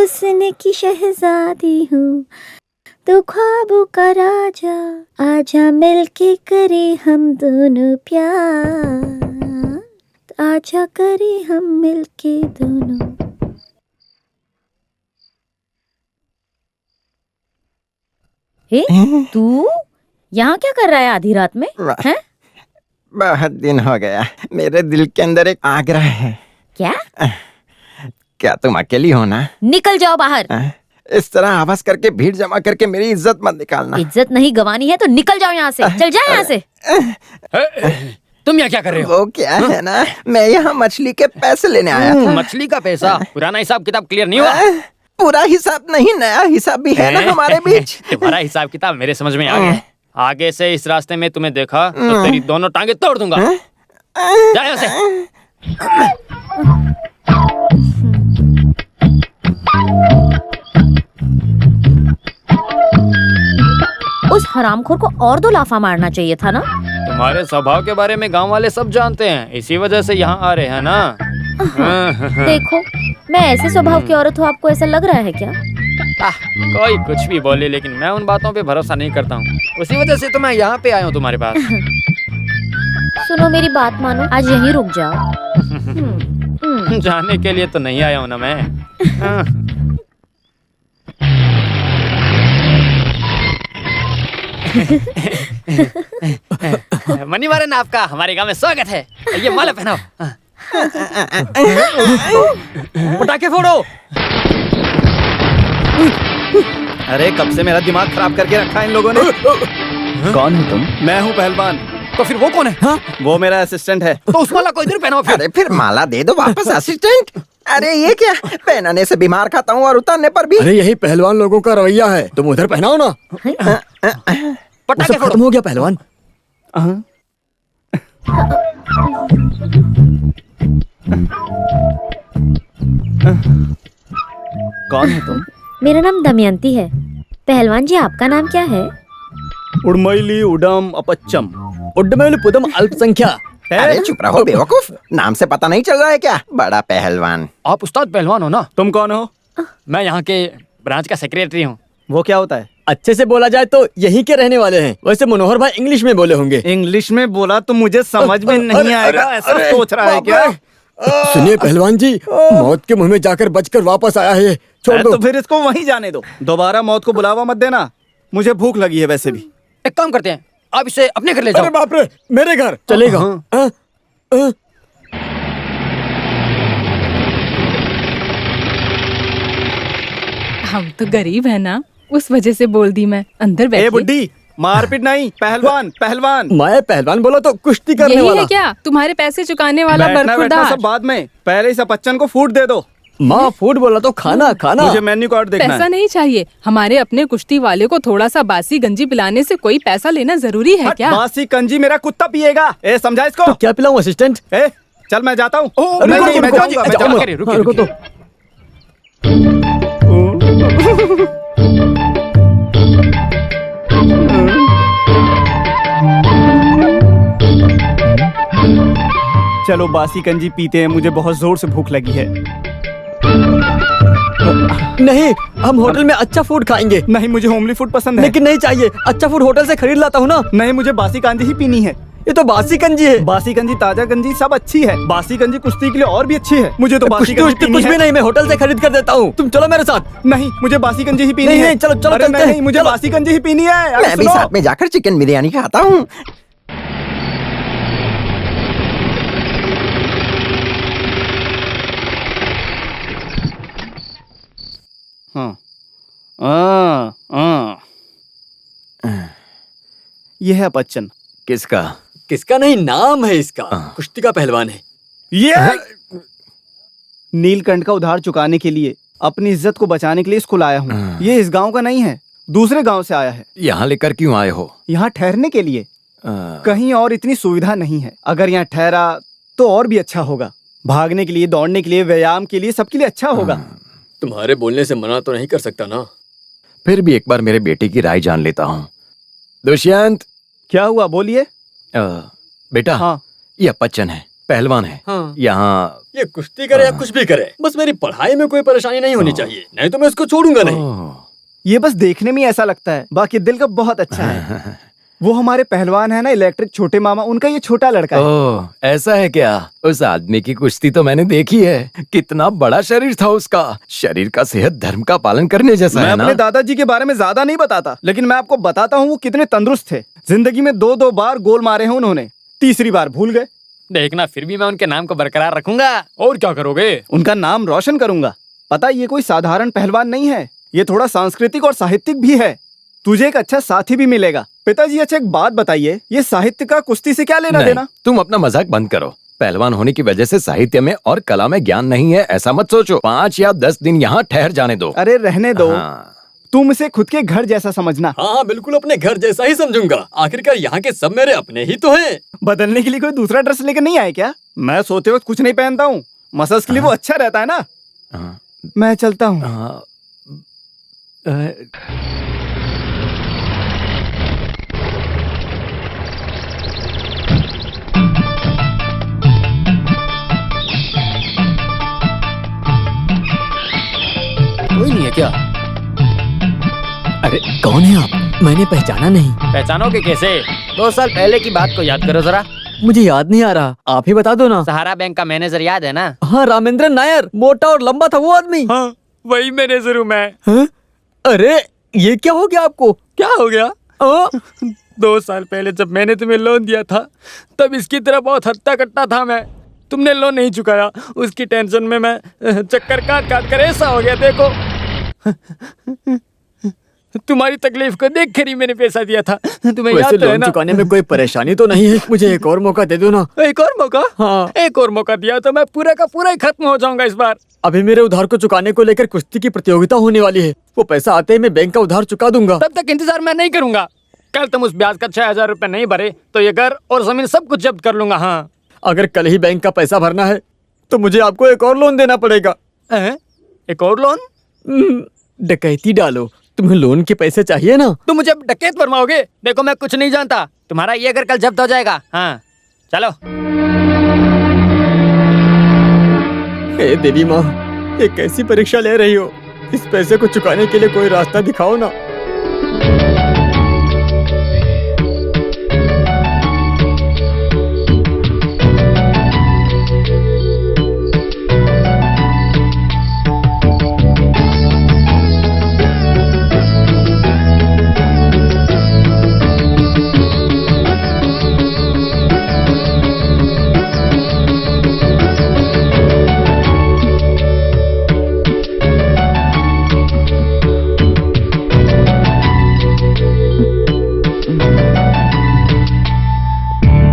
हुस्न की शहजादी हूँ, तू ख्वाबों का राजा, आजा मिलके करे हम दोनों प्यार, आजा करे हम मिलके दोनों। हे, तू यहाँ क्या कर रहा है आधी रात में? हैं? बहुत दिन हो गया, मेरे दिल के अंदर एक आग्रह है। क्या? क्या तुम अकेली हो ना? निकल जाओ बाहर। इस तरह आवाज करके भीड़ जमा करके मेरी इज्जत मत निकालना। इज्जत नहीं गंवानी है तो निकल जाओ यहाँ से, चल जाओ यहाँ से। तुम यहाँ क्या कर रहे हो? वो क्या है ना, मैं यहाँ मछली के पैसे लेने आया था। मछली का पैसा? पुराना हिसाब किताब क्लियर नहीं हुआ? पूरा हिसाब नहीं, नया हिसाब भी है ना हमारे बीच। तुम्हारा हिसाब किताब मेरे समझ में आ गया। आगे से इस रास्ते में तुम्हें देखा तो तेरी दोनों टांगे तोड़ दूंगा। जा यहाँ से। उस हरामखोर को और 2 लाफा मारना चाहिए था ना। तुम्हारे स्वभाव के बारे में गांव वाले सब जानते हैं, इसी वजह से यहाँ आ रहे हैं ना। देखो, मैं ऐसे स्वभाव की औरत हूँ, आपको ऐसा लग रहा है क्या? कोई कुछ भी बोले, लेकिन मैं उन बातों पे भरोसा नहीं करता हूँ। उसी वजह से तो मैं यहाँ पे आया हूँ तुम्हारे पास। सुनो, मेरी बात मानो, आज यहीं रुक जाओ। जाने के लिए तो नहीं आया हूँ ना मैं। मनी मारन, आपका हमारे गांव में स्वागत है। ये माला पहनाओ। पटाखे फोड़ो। अरे कब से मेरा दिमाग खराब करके रखा है इन लोगों ने। कौन हो तुम? मैं हूँ पहलवान। तो फिर वो कौन है? हाँ? वो मेरा असिस्टेंट है। तो उस माला को इधर पहनाओ फिर। अरे फिर माला दे दो वापस असिस्टेंट। अरे ये क्या, पहनाने से बीमार खाता हूँ और उतारने पर भी। अरे यही पहलवान लोगों का रवैया है, तुम उधर पहनाओ ना। पटाखे फोड़ो। खत्म हो गया पहलवान। कौन हो तुम? मेरा नाम दमयंती है। पहलवान जी, आपका नाम क्या है? उड़मैली उडम अपच्चम। उड्डमेल पुदम अल्पसंख्या। अरे चुप रहो बेवकूफ, नाम से पता नहीं चल रहा है क्या? बड़ा पहलवान। आप उस्ताद पहलवान हो ना? तुम कौन हो? मैं यहाँ के ब्रांच का सेक्रेटरी हूँ। वो क्या होता है? अच्छे से बोला जाए तो यहीं के रहने वाले हैं। वैसे मनोहर भाई इंग्लिश में बोले होंगे। इंग्लिश में बोला तो मुझे समझ में नहीं आएगा, ऐसा सोच रहा है क्या? सुनिए पहलवान जी, मौत के मुंह में जाकर बचकर वापस आया है, छोड़ दो। तो फिर इसको वहीं जाने दो, दोबारा मौत को बुलावा मत देना। मुझे भूख लगी है वैसे भी। एक काम करते हैं, आप इसे अपने घर ले जाओ। अरे बाप रे, मेरे घर चलेगा? हम तो गरीब है ना, उस वजह से बोल दी मैं। अंदर बैठिए। ए बुड्ढी, मारपीट नहीं, पहलवान पहलवान। मैं पहलवान बोला तो कुश्ती करने यही वाला। है क्या तुम्हारे पैसे चुकाने वाला बैठना बैठना बरखुरदार? सब बाद में, पहले इस अपच्चन को फूड दे दो। माँ फूड बोला तो खाना खाना। मुझे मेन्यू कार्ड देखना पैसा है। नहीं चाहिए। हमारे अपने कुश्ती वाले को थोड़ा सा बासी गंजी पिलाने से कोई पैसा लेना जरूरी है क्या? बासी कंजी मेरा कुत्ता पिएगा। ए समझा इसको? तो क्या पिलाऊं असिस्टेंट? ए चल मैं जाता हूँ। रुको, मैं रुको, जाऊंगा, मैं जाओ जाऊंगा। मत। रुकिए, हाँ, रुको रुकिए। तो। चलो बासी कंजी पीते हैं, मुझे बहुत जोर से भूख लगी है। नहीं, हम होटल में अच्छा फूड खाएंगे। नहीं, मुझे होमली फूड पसंद है। लेकिन नहीं चाहिए, अच्छा फूड होटल से खरीद लाता हूँ ना। नहीं, मुझे बासी कंजी ही पीनी है। ये तो बासी कंजी है। बासी कंजी, ताजा कंजी सब अच्छी है। बासी कंजी कुश्ती के लिए और भी अच्छी है। मुझे तो बासी कंजी पीनी कुछ है। भी नहीं, मैं होटल से खरीद कर देता हूँ। तुम चलो मेरे साथ। नहीं, मुझे बासी कंजी ही पीनी नहीं, है। नहीं, चलो, चलो, अरे चलते हैं। नहीं, मुझे चलो। बासी कंजी ही पीनी है। अरे मैं भी सुनो। साथ में जाकर चिकन बिरयानी खाता हूँ। ये है अपच्चन। किसका? किसका नहीं, नाम है इसका। कुश्ती का पहलवान है ये नीलकंठ का उधार चुकाने के लिए, अपनी इज्जत को बचाने के लिए इसको लाया हूँ। ये इस गांव का नहीं है, दूसरे गांव से आया है। यहाँ लेकर क्यों आए हो? यहाँ ठहरने के लिए। कहीं और इतनी सुविधा नहीं है। अगर यहाँ ठहरा तो और भी अच्छा होगा। भागने के लिए, दौड़ने के लिए, व्यायाम के लिए, सबके लिए अच्छा होगा। तुम्हारे बोलने से मना तो नहीं कर सकता ना। फिर भी एक बार मेरे बेटे की राय जान लेता हूँ। दुष्यंत। क्या हुआ, बोलिए। बेटा। हाँ। ये अपच्चन है, पहलवान है हाँ। यहाँ। ये कुश्ती करे या कुछ भी करे, बस मेरी पढ़ाई में कोई परेशानी नहीं होनी चाहिए, नहीं तो मैं इसको छोड़ूंगा नहीं। ओह, ये बस देखने में ही ऐसा लगता है, बाकी दिल का बहुत अच्छा है। वो हमारे पहलवान है ना, इलेक्ट्रिक छोटे मामा, उनका ये छोटा लड़का है। ओह, ऐसा है क्या? उस आदमी की कुश्ती तो मैंने देखी है, कितना बड़ा शरीर था उसका। शरीर का सेहत धर्म का पालन करने जैसा मैं है ना। अपने दादाजी के बारे में ज्यादा नहीं बताता, लेकिन मैं आपको बताता हूँ वो कितने तंदुरुस्त थे। जिंदगी में 2-2 बार गोल मारे हैं उन्होंने, तीसरी बार भूल गए। देखना, फिर भी मैं उनके नाम को बरकरार रखूंगा। और क्या करोगे? उनका नाम रोशन करूंगा। पता, ये कोई साधारण पहलवान नहीं है, ये थोड़ा सांस्कृतिक और साहित्यिक भी है। तुझे एक अच्छा साथी भी मिलेगा। पिताजी, अच्छा एक बात बताइए, ये साहित्य का कुश्ती से क्या लेना नहीं, देना? तुम अपना मजाक बंद करो। पहलवान होने की वजह से साहित्य में और कला में ज्ञान नहीं है ऐसा मत सोचो। 5 या 10 दिन यहाँ ठहर जाने दो। अरे रहने दो। हाँ। तुम इसे खुद के घर जैसा समझना। हाँ, बिल्कुल अपने घर जैसा ही समझूंगा। आखिरकार यहाँ के सब मेरे अपने ही तो हैं। बदलने के लिए कोई दूसरा ड्रेस लेकर नहीं आए क्या? मैं सोते वक्त कुछ नहीं पहनता हूँ, मसल्स के लिए वो अच्छा रहता है ना। हाँ, मैं चलता हूँ। हाँ, कोई नहीं है क्या? अरे कौन है आप? मैंने पहचाना नहीं। पहचानोगे कैसे? 2 साल पहले की बात को याद करो जरा। मुझे याद नहीं आ रहा, आप ही बता दो ना। सहारा बैंक का मैनेजर याद है ना? हाँ, रामेंद्र नायर, मोटा और लंबा था वो आदमी। हाँ, वही मैनेजर हूँ मैं। हाँ? अरे ये क्या हो गया आपको? क्या हो गया? हाँ? 2 साल पहले जब मैंने तुम्हें लोन दिया था, तब इसकी तरह बहुत हट्टा कट्टा था मैं। तुमने लोन नहीं चुकाया, उसकी टेंशन में मैं चक्कर काट काट कर ऐसा हो गया। देखो, तुम्हारी तकलीफ को देख कर ही मैंने पैसा दिया था। तुम्हें वैसे याद तो है लोन ना? चुकाने में कोई परेशानी तो नहीं है? मुझे एक और मौका दे दो ना। एक और मौका? हाँ। एक और मौका दिया तो मैं पूरा का पूरा ही खत्म हो जाऊंगा इस बार। अभी मेरे उधार को चुकाने को लेकर कुश्ती की प्रतियोगिता होने वाली है, वो पैसा आते ही मैं बैंक का उधार चुका दूंगा। तब तक इंतजार मैं नहीं करूंगा। कल तुम उस ब्याज का 6,000 रुपए नहीं भरे तो ये घर और जमीन सब कुछ जब्त कर लूंगा। हाँ, अगर कल ही बैंक का पैसा भरना है तो मुझे आपको एक और लोन देना पड़ेगा। एक और लोन? डकैती डालो, तुम्हें लोन के पैसे चाहिए ना? तुम मुझे डकैत फरमाओगे? देखो, मैं कुछ नहीं जानता। तुम्हारा ये घर कल जब्त हो जाएगा। हाँ, चलो। हे देवी माँ, ये कैसी परीक्षा ले रही हो? इस पैसे को चुकाने के लिए कोई रास्ता दिखाओ ना।